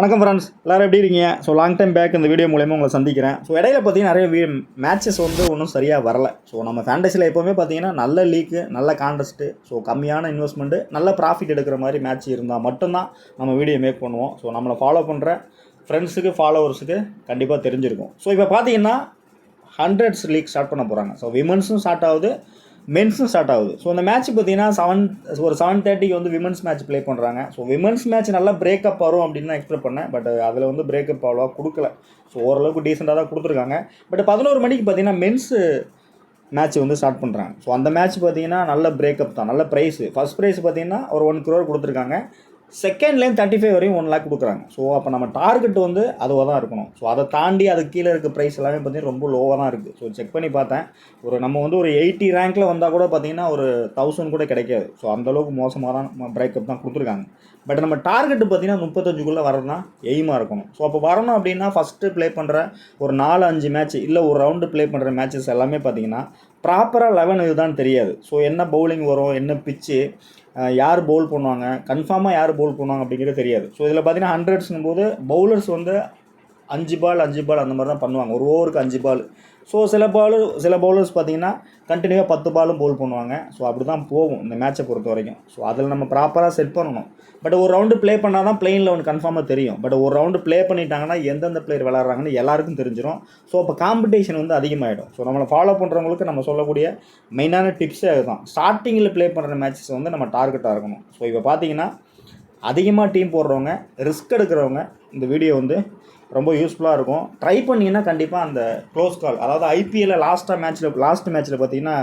வணக்கம் ஃப்ரெண்ட்ஸ், எல்லோரும் எப்படி இருக்கீங்க? ஸோ லாங் டைம் பேக் இந்த வீடியோ மூலயமா உங்களை சந்திக்கிறேன். ஸோ இடையில பார்த்தீங்கன்னா நிறைய மேட்சஸ் ஒன்றும் சரியாக வரல. ஸோ நம்ம ஃபேண்டஸியில் எப்போவுமே பார்த்தீங்கன்னா நல்ல லீக்கு, நல்ல கான்டெஸ்ட்டு, ஸோ கம்மியான இன்வெஸ்ட்மெண்ட்டு, நல்ல ப்ராஃபிட் எடுக்கிற மாதிரி மேட்ச் இருந்தால் மட்டும்தான் நம்ம வீடியோ மேக் பண்ணுவோம். ஸோ நம்மளை ஃபாலோ பண்ணுற ஃப்ரெண்ட்ஸுக்கு ஃபாலோவர்ஸுக்கு கண்டிப்பாக தெரிஞ்சிருக்கும். ஸோ இப்போ பார்த்தீங்கன்னா 100s லீக் ஸ்டார்ட் பண்ண போகிறாங்க. ஸோ விமன்ஸும் ஸ்டார்ட் ஆகுது, மென்ஸும் ஸ்டார்ட் ஆகுது. ஸோ அந்த மேட்ச் பார்த்தீங்கன்னா 7:30 வந்து விமன்ஸ் மேட்ச் ப்ளே பண்ணுறாங்க. ஸோ விமன்ஸ் மேட்ச் நல்லா பிரேக்கப் வரும் அப்படின்னு தான் எக்ஸ்பெக்ட் பண்ணேன். பட் அதில் வந்து பிரேக்கப் அவ்வளோவா கொடுக்கல. ஸோ ஓரளவுக்கு டீசெண்டாக தான் கொடுத்துருக்காங்க. பட் 11 மணிக்கு பார்த்தீங்கன்னா மென்ஸு மேட்ச் வந்து ஸ்டார்ட் பண்ணுறாங்க. ஸோ அந்த மேட்ச் பார்த்தீங்கன்னா நல்ல பிரேக்கப் தான், நல்ல ப்ரைஸு. ஃபஸ்ட் ப்ரைஸ் பார்த்தீங்கன்னா ஒரு 1 crore கொடுத்துருக்காங்க. செகண்ட் லேன் 35 வரையும் 1 lakh கொடுக்குறாங்க. ஸோ அப்போ நம்ம டார்கெட் வந்து அதுவாக தான் இருக்கணும். ஸோ அதை தாண்டி அதுக்கு கீழே இருக்க ப்ரைஸ் எல்லாமே பார்த்தீங்கன்னா ரொம்ப லோவாக தான் இருக்குது. ஸோ செக் பண்ணி பார்த்தேன், நம்ம வந்து ஒரு 80 ரேங்க்கில் வந்தால் கூட பார்த்தீங்கன்னா ஒரு 1000 கூட கிடைக்காது. ஸோ அந்தளவுக்கு மோசமாக தான் பிரேக்கப் தான் கொடுத்துருக்காங்க. பட் நம்ம டார்கெட்டு பார்த்தீங்கன்னா 35 வரது தான் எய்மாக இருக்கணும். ஸோ அப்போ வரணும் அப்படின்னா ஃபஸ்ட்டு ப்ளே பண்ணுற ஒரு 4-5 மேட்ச் இல்லை ஒரு ரவுண்டு ப்ளே பண்ணுற மேட்சஸ் எல்லாமே பார்த்தீங்கன்னா ப்ராப்பராக 11 இதுதான் தெரியாது. ஸோ என்ன பவுலிங் வரும், என்ன பிச்சு, யார் பவுல் பண்ணுவாங்க, கன்ஃபார்மாக யார் பவுல் பண்ணுவாங்க அப்படிங்கிறது தெரியாது. ஸோ இதில் பார்த்தீங்கன்னா 100ஸ்னும் போது பவுலர்ஸ் வந்து 5 பால் அந்த மாதிரி தான் பண்ணுவாங்க. ஒரு ஓவருக்கு 5 பால். ஸோ சில பவுலர்ஸ் பார்த்தீங்கன்னா கண்டினியூவாக 10 பாலும் பவுல் பண்ணுவாங்க. ஸோ அப்படி தான் போகும் இந்த மேட்சை பொறுத்த வரைக்கும். ஸோ அதில் நம்ம ப்ராப்பராக செட் பண்ணணும். பட் ஒரு ரவுண்டு ப்ளே பண்ணால் தான் பிளெயின் லெவன் கன்ஃபார்மாக தெரியும். பட் ஒரு ரவுண்டு ப்ளே பண்ணிட்டாங்கன்னா எந்தெந்த பிளேயர் விளாட்றாங்கன்னு எல்லாருக்கும் தெரிஞ்சிடும். ஸோ அப்போ காம்படிஷன் வந்து அதிகமாகிடும். ஸோ நம்மளை ஃபாலோ பண்ணுறவங்களுக்கு நம்ம சொல்லக்கூடிய மெயினான டிப்ஸே அதுதான். ஸ்டார்டிங்கில் ப்ளே பண்ணுற மேட்சஸ் வந்து நம்ம டார்கெட்டாக இருக்கணும். ஸோ இப்போ பார்த்தீங்கன்னா அதிகமாக டீம் போடுறவங்க, ரிஸ்க் எடுக்கிறவங்க இந்த வீடியோ வந்து ரொம்ப யூஸ்ஃபுல்லாக இருக்கும். ட்ரை பண்ணிங்கன்னா கண்டிப்பாக அந்த க்ளோஸ் கால், அதாவது ஐபிஎல்லில் லாஸ்ட் மேட்ச்சில் பார்த்தீங்கன்னா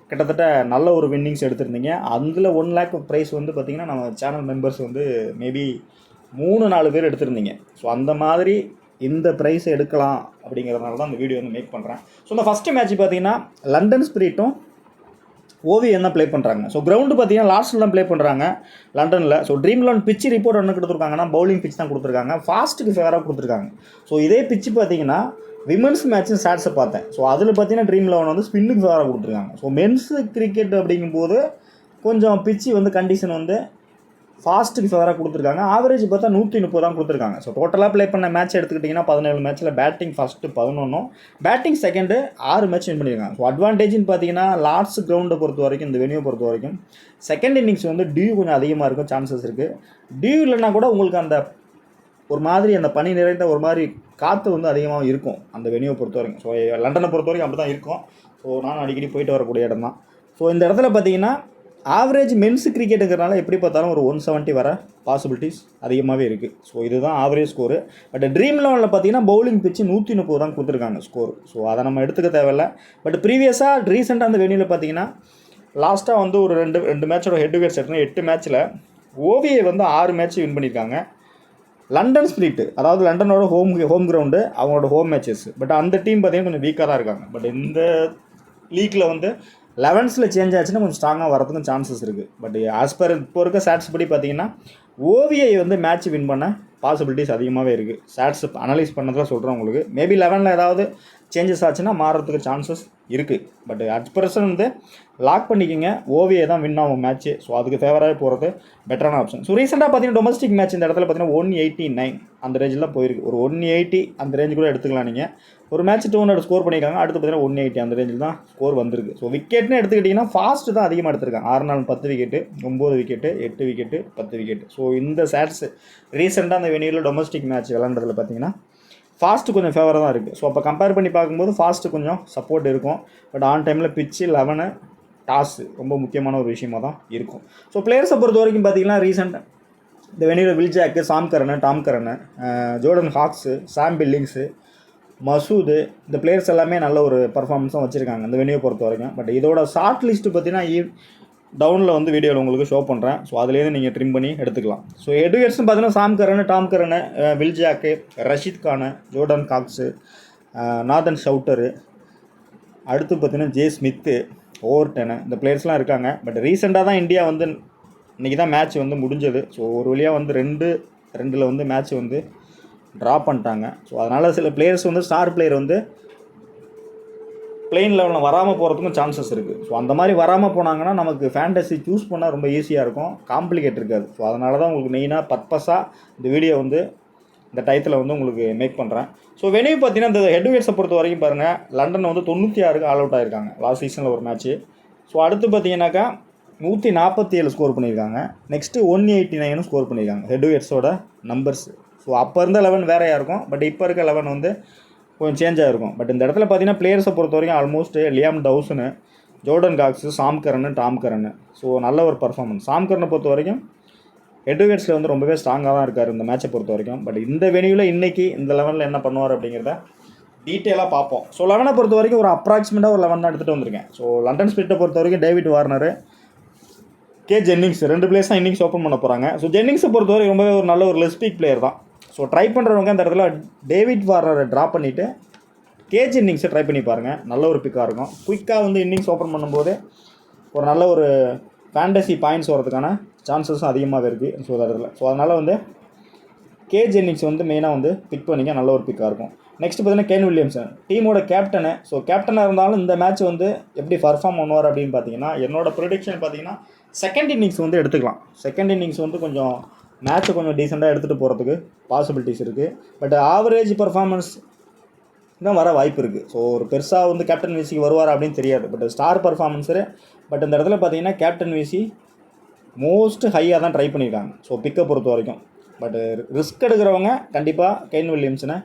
கிட்டத்தட்ட நல்ல ஒரு வின்னிங்ஸ் எடுத்திருந்தீங்க. அதில் 1 lakh ப்ரைஸ் வந்து பார்த்திங்கன்னா நம்ம சேனல் மெம்பர்ஸ் வந்து மேபி 3-4 பேர் எடுத்திருந்தீங்க. ஸோ அந்த மாதிரி இந்த ப்ரைஸை எடுக்கலாம் அப்படிங்கிறதுனால தான் அந்த வீடியோ வந்து மேக் பண்ணுறேன். ஸோ இந்த ஃபஸ்ட்டு மேட்ச் பார்த்திங்கன்னா லண்டன் ஸ்பிரிட்டும் ஓவியம் தான் ப்ளே பண்ணுறாங்க. ஸோ கிரவுண்டு பார்த்தீங்கன்னா லாஸ்ட்டில் தான் ப்ளே பண்ணுறாங்க லண்டனில். ஸோ ட்ரீம் லெவன் பிச்சு ரிப்போர்ட் என்ன கொடுத்துருக்காங்கன்னா பவுலிங் பிச் தான் கொடுத்துருக்காங்க, ஃபாஸ்ட்டுக்கு ஃபேவராக கொடுத்துருக்காங்க. ஸோ இதே பிச்சு பார்த்தீங்கன்னா விமன்ஸ் மேட்ச்சு ஸ்டாட்ஸை பார்த்தேன். ஸோ அதில் பார்த்தீங்கன்னா ட்ரீம் லெவன் வந்து ஸ்பின்னுக்கு ஃபேவராக கொடுத்துருக்காங்க. ஸோ மென்ஸு கிரிக்கெட் அப்படிங்கும்போது கொஞ்சம் பிச்சு வந்து கண்டிஷன் வந்து ஃபாஸ்ட்டுக்கு ஃபேவராக கொடுத்துருக்காங்க. ஆவரேஜ் பார்த்தா 130 தான் கொடுத்துருக்காங்க. ஸோ டோட்டலாக ப்ளே பண்ண மேட்ச் எடுத்துக்கிட்டிங்கன்னா 17 மேட்ச்சில் batting first 11, batting second 6 match win பண்ணியிருக்காங்க. ஸோ அட்வான்டேஜ்னு பார்த்தீங்கன்னா லார்ட்ஸ் கிரவுண்டை பொறுத்த வரைக்கும், இந்த வெனியூ பொறுத்த வரைக்கும் செகண்ட் இன்னிங்ஸ் வந்து டியூ கொஞ்சம் அதிகமாக இருக்கும், சான்சஸ் இருக்குது. டியூ இல்லைன்னா கூட உங்களுக்கு அந்த ஒரு மாதிரி அந்த பனி நிறைந்த ஒரு மாதிரி காற்று வந்து அதிகமாக இருக்கும் அந்த வெனியூவை பொறுத்த வரைக்கும். ஸோ லண்டனை பொறுத்த வரைக்கும் அப்படி தான் இருக்கும். ஸோ நானும் அடிக்கடி போயிட்டு வரக்கூடிய இடம் தான். ஸோ இந்த இடத்துல பார்த்தீங்கன்னா ஆவரேஜ் மென்ஸு கிரிக்கெட்டுங்கிறனால எப்படி பார்த்தாலும் ஒரு 170 வர பாசிபிலிட்டிஸ் அதிகமாகவே இருக்குது. ஸோ இதுதான் ஆவரேஜ் ஸ்கோரு. பட் ட்ரீம் லெவனில் பார்த்தீங்கன்னா பவுலிங் பிச்சு 130 தான் கொடுத்துருக்காங்க ஸ்கோர். ஸோ அதை நம்ம எடுத்துக்க தேவையில்லை. பட் ரீசெண்டாக அந்த வெனியூவில் பார்த்தீங்கன்னா லாஸ்ட்டாக வந்து ஒரு ரெண்டு மேட்சோட ஹெட் டு ஹெட் செட்னா 8 மேட்ச்சில் ஓவியை வந்து 6 மேட்ச் வின் பண்ணியிருக்காங்க. லண்டன் ஸ்பிரிட், அதாவது லண்டனோட ஹோம் கிரவுண்டு, அவங்களோட ஹோம் மேட்சஸ். பட் அந்த டீம் பார்த்தீங்கன்னா கொஞ்சம் வீக்காக தான் இருக்காங்க. பட் இந்த லீக்கில் வந்து 11ல் சேஞ்ச் ஆச்சுன்னா கொஞ்சம் ஸ்ட்ராங்காக வரதுக்கும் சான்சஸ் இருக்குது. பட் ஆஸ் பர் இப்போ இருக்க ஸ்டாட்ஸ் படி பார்த்தீங்கன்னா ஓவியை வந்து மேட்ச் வின் பண்ண பாசிபிலிட்டிஸ் அதிகமாகவே இருக்குது. ஸ்டாட்ஸ் அனலைஸ் பண்ணதில் சொல்கிறேன் உங்களுக்கு. மேபி 11ல் ஏதாவது சேஞ்சஸ் ஆச்சுன்னா மாறுறதுக்கு சான்சஸ் இருக்குது. பட் அட் பர்சன்ட் வந்து லாக் பண்ணிக்கோங்க, ஓவியை தான் வின் ஆகும் மேட்ச்சு. ஸோ அதுக்கு ஃபேவராகவே போகிறது பெட்டரான ஆப்ஷன். ஸோ ரீசெண்டாக பார்த்தீங்கன்னா டொமஸ்டிக் மேட்ச் இந்த இடத்துல பார்த்தீங்கன்னா 189 அந்த ரேஞ்சில் போயிருக்கு. ஒரு 180 அந்த ரேஞ்சு கூட எடுத்துக்கலாம் நீங்கள். ஒரு மேட்ச் 200 ஸ்கோர் பண்ணியிருக்காங்க. அடுத்து பார்த்தீங்கன்னா 180 அந்த ரேஞ்சில் தான் ஸ்கோர் வந்திருக்கு. ஸோ விக்கெட்னு எடுத்துக்கிட்டிங்கன்னா ஃபாஸ்ட்டு தான் அதிகமாக எடுத்திருக்காங்க. 6 நாள் 10 wicket, 9 wicket, 8 wicket, 10 wicket. So இந்த ஸ்டாட்ஸ் ரீசெண்டாக அந்த வெனியூவில் டொமஸ்டிக் மேட்ச் விளாண்டதில் பார்த்தீங்கன்னா ஃபாஸ்ட்டு கொஞ்சம் ஃபேவராக தான் இருக்குது. ஸோ அப்போ கம்பேர் பண்ணி பார்க்கும்போது ஃபாஸ்ட்டு கொஞ்சம் சப்போர்ட் இருக்கும். பட் ஆன் டைமில் பிச்சு 11 டாஸு ரொம்ப முக்கியமான ஒரு விஷயமாக தான் இருக்கும். ஸோ பிளேயர்ஸை பொறுத்த வரைக்கும் பார்த்தீங்கன்னா ரீசெண்டாக இந்த வெனியூவில் Will Jacks, Tom Curran, Jordan Cox, Sam Billings, Masood, இந்த பிளேயர்ஸ் எல்லாமே நல்ல ஒரு பர்ஃபார்மன்ஸும் வச்சுருக்காங்க இந்த வெனியூவை பொறுத்த வரைக்கும். பட் இதோட ஷார்ட் லிஸ்ட்டு பார்த்தீங்கன்னா டவுனில் வந்து வீடியோவில் உங்களுக்கு ஷோ பண்ணுறேன். ஸோ அதுலேருந்து நீங்கள் ட்ரிம் பண்ணி எடுத்துக்கலாம். ஸோ ஹெட்விகெட்ஸ்னு பார்த்தீங்கன்னா Tom Curran, Will Jacks, Rashid Khan, Jordan காக்ஸு, நாதன் ஷவுட்டரு, அடுத்து பார்த்தீங்கன்னா ஜே ஸ்மித்து, ஓவர்டனு, இந்த பிளேயர்ஸ்லாம் இருக்காங்க. பட் ரீசெண்டாக தான் இந்தியா வந்து இன்றைக்கி தான் மேட்ச் வந்து முடிஞ்சது. ஸோ ஒரு வழியாக வந்து 2-2 வந்து மேட்ச் வந்து ட்ரா பண்ணிட்டாங்க. ஸோ அதனால் சில பிளேயர்ஸ் வந்து ஸ்டார் பிளேயர் வந்து பிளெயின் லெவலில் வராமல் போகிறதுக்கும் சான்சஸ் இருக்குது. ஸோ அந்த மாதிரி வராமல் போனாங்கன்னா நமக்கு ஃபேண்டசி சூஸ் பண்ணால் ரொம்ப ஈஸியாக இருக்கும், காம்ப்ளிகேட் இருக்காது. ஸோ அதனால தான் உங்களுக்கு மெயினாக பர்பஸாக இந்த வீடியோ வந்து இந்த டயத்தில் வந்து உங்களுக்கு மேக் பண்ணுறேன். ஸோ வெனியூ பார்த்தீங்கன்னா இந்த ஹெட்வேட்ஸை பொறுத்த வரைக்கும் பாருங்கள், லண்டன் வந்து 96க்கு ஆல் அவுட் ஆகிருக்காங்க லாஸ்ட் சீசனில் ஒரு மேட்ச்சு. ஸோ அடுத்து பார்த்தீங்கன்னாக்கா 147 ஸ்கோர் பண்ணியிருக்காங்க. நெக்ஸ்ட்டு 189 ஸ்கோர் பண்ணியிருக்காங்க ஹெட்வேட்ஸோட நம்பர்ஸ். ஸோ அப்போ இருந்த 11 வேறையாக இருக்கும், பட் இப்போ இருக்க 11 வந்து கொஞ்சம் சேஞ்ச் ஆகிருக்கும். பட் இந்த இடத்துல பார்த்தீங்கன்னா பிளேயர்ஸை பொறுத்த வரைக்கும் ஆல்மோஸ்ட் லியாம் டவுசனு, ஜோர்டன் காக்ஸு, சாம் கரனு, டாம் கரனு. ஸோ நல்ல ஒரு பர்ஃபார்மன்ஸ். சாம் கரனை பொறுத்த வரைக்கும் ஹெட்வேட்ஸில் வந்து ரொம்பவே ஸ்ட்ராங்காக தான் இருக்கார் இந்த மேட்சை பொறுத்த வரைக்கும். பட் இந்த வெனியூவில் இன்றைக்கி இந்த லெவனில் என்ன பண்ணுவார் அப்படிங்கிறத டீட்டெயிலாக பார்ப்போம். ஸோ 11 பொறுத்த வரைக்கும் ஒரு அப்ராக்சிமேட்டாக ஒரு 11 தான் எடுத்துகிட்டு வந்திருக்கேன். ஸோ லண்டன் ஸ்பிரிட்டை பொறுத்த வரைக்கும் David Warner, K Jennings 2 players தான் இன்னிங்ஸ் ஓப்பன் பண்ண போகிறாங்க. ஸோ ஜென்னிங்ஸை பொறுத்த வரைக்கும் ரொம்பவே ஒரு நல்ல ஒரு லெஸ்பீக் பிளேயர் தான். ஸோ ட்ரை பண்ணுறவங்க அந்த இடத்துல டேவிட் வார்னரை ட்ராப் பண்ணிவிட்டு கே ஜென்னிங்ஸை ட்ரை பண்ணி பாருங்கள், நல்ல ஒரு பிக்காக இருக்கும். குயிக்காக வந்து இன்னிங்ஸ் ஓப்பன் பண்ணும்போது ஒரு நல்ல ஒரு ஃபேண்டசி பாயிண்ட்ஸ் வரதுக்கான சான்சஸும் அதிகமாக இருக்குது. ஸோ இடத்துல அதனால் வந்து கே ஜென்னிங்ஸ் வந்து மெயினாக வந்து பிக் பண்ணிங்க, நல்ல ஒரு பிக்காக இருக்கும். நெக்ஸ்ட் பார்த்தீங்கன்னா கேன் வில்லியம்சன், டீமோட கேப்டனு. ஸோ கேப்டனாக இருந்தாலும் இந்த மேட்ச் வந்து எப்படி பர்ஃபார்ம் பண்ணுவார் அப்படின்னு பார்த்தீங்கன்னா, என்னோட ப்ரொடிக்ஷன் பார்த்தீங்கன்னா செகண்ட் இன்னிங்ஸ் வந்து எடுத்துக்கலாம். செகண்ட் இன்னிங்ஸ் வந்து கொஞ்சம் மேட்ச்சை கொஞ்சம் டீசெண்டாக எடுத்துகிட்டு போகிறதுக்கு பாசிபிலிட்டிஸ் இருக்குது. பட் ஆவரேஜ் பர்ஃபார்மன்ஸ் தான் வர வாய்ப்பு இருக்குது. ஸோ ஒரு பெருசாக வந்து கேப்டன் விசிக்கு வருவார் அப்படின்னு தெரியாது. But star பர்ஃபார்மன்ஸரு. பட் இந்த இடத்துல பார்த்தீங்கன்னா கேப்டன் விசி மோஸ்ட் ஹையாக தான் ட்ரை பண்ணியிருக்காங்க. ஸோ பிக்கை பொறுத்த வரைக்கும். பட் ரிஸ்க் எடுக்கிறவங்க கண்டிப்பாக கெயின் வில்லியம்சனை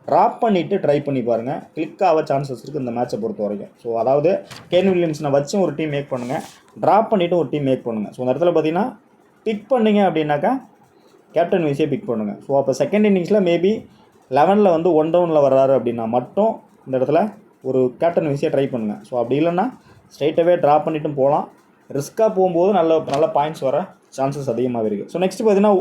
ட்ராப் பண்ணிவிட்டு ட்ரை பண்ணி பாருங்கள், கிளிக் ஆக சான்சஸ் இருக்குது இந்த மேட்சை பொறுத்த வரைக்கும். ஸோ அதாவது கெயின் வில்லியம்சனை வச்சும் ஒரு டீம் மேக் பண்ணுங்கள், ட்ராப் பண்ணிவிட்டு ஒரு டீம் மேக் பண்ணுங்கள். ஸோ அந்த இடத்துல பார்த்தீங்கன்னா பிக் பண்ணிங்க அப்படின்னாக்கா கேப்டன் விசியை பிக் பண்ணுங்கள். ஸோ அப்போ செகண்ட் இன்னிங்ஸில் மேபி 11ல் வந்து 1 டவுனில் வர்றாரு அப்படின்னா மட்டும் இந்த இடத்துல ஒரு கேப்டன் விசியை ட்ரை பண்ணுங்கள். ஸோ அப்படி இல்லைன்னா ஸ்ட்ரைட்டாகவே ட்ராப் பண்ணிட்டும் போகலாம். ரிஸ்க்காக போகும்போது நல்ல பாயிண்ட்ஸ் வர சான்சஸ் அதிகமாக இருக்குது. ஸோ நெக்ஸ்ட் பார்த்தீங்கன்னா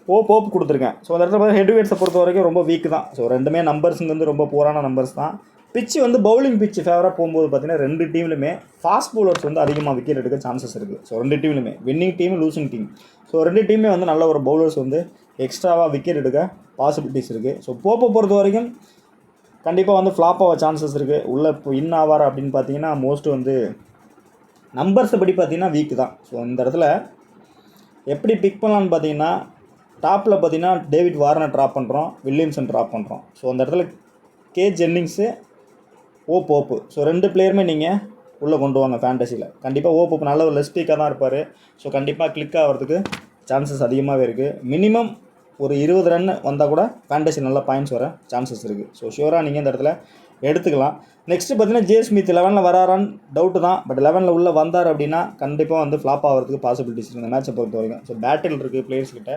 போப் கொடுத்துருக்கேன். ஸோ அந்த இடத்துல பார்த்தீங்கன்னா ஹெட்வேட்ஸை பொறுத்த வரைக்கும் ரொம்ப வீக் தான். ஸோ ரெண்டுமே நம்பர்ஸுங்க வந்து ரொம்ப போரான நம்பர்ஸ் தான். பிச்சு வந்து பவுலிங் பிச்சு ஃபேவராக போகும்போது பார்த்தீங்கன்னா 2 டீம்லையுமே ஃபாஸ்ட் பவுலர்ஸ் வந்து அதிகமாக விக்கெட் எடுக்க சான்சஸ் இருக்குது. ஸோ 2 டீம்லையுமே winning team, losing team. So 2 டீமே வந்து நல்ல ஒரு பவுலர்ஸ் வந்து எக்ஸ்ட்ராவாக விக்கெட் எடுக்க பாசிபிலிட்டிஸ் இருக்குது. ஸோ போப்பை பொறுத்த வரைக்கும் கண்டிப்பாக வந்து ஃப்ளாப் ஆக சான்சஸ் இருக்குது. உள்ளே இப்போ இன் ஆவார் அப்படின்னு பார்த்தீங்கன்னா மோஸ்ட்டு வந்து நம்பர்ஸை படி பார்த்தீங்கன்னா வீக் தான். ஸோ இந்த இடத்துல எப்படி பிக் பண்ணலான்னு பார்த்தீங்கன்னா டாப்பில் பார்த்தீங்கன்னா டேவிட் வார்னர் ட்ராப் பண்ணுறோம், வில்லியம்சன் ட்ராப் பண்ணுறோம். ஸோ அந்த இடத்துல கே ஜென்னிங்ஸு, போப்பு. ஸோ 2 பிளேயருமே நீங்கள் உள்ளே கொண்டு வாங்க ஃபேண்டசியில். கண்டிப்பாக போப்பு நல்ல ஒரு லெஸ்பீக்காக தான் இருப்பார். ஸோ கண்டிப்பாக கிளிக் ஆகிறதுக்கு சான்சஸ் அதிகமாகவே இருக்குது. மினிமம் ஒரு 20 ரன் வந்தால் கூட ஃபேண்டசி நல்ல பாயிண்ட்ஸ் வர சான்சஸ் இருக்குது. ஸோ ஷியூராக நீங்கள் இந்த இடத்துல எடுத்துக்கலாம். நெக்ஸ்ட்டு பார்த்தீங்கன்னா ஜே ஸ்மித் 11ல் வராரான்னு டவுட்டு தான். பட் 11ல் உள்ளே வந்தார் அப்படின்னா கண்டிப்பாக வந்து ஃப்ளாப் ஆகிறதுக்கு பாசிபிலிட்டிஸ் இருக்குது இந்த மேட்சை பொறுத்த வரைக்கும். ஸோ பேட்டில் இருக்குது பிளேயர்ஸ் கிட்ட.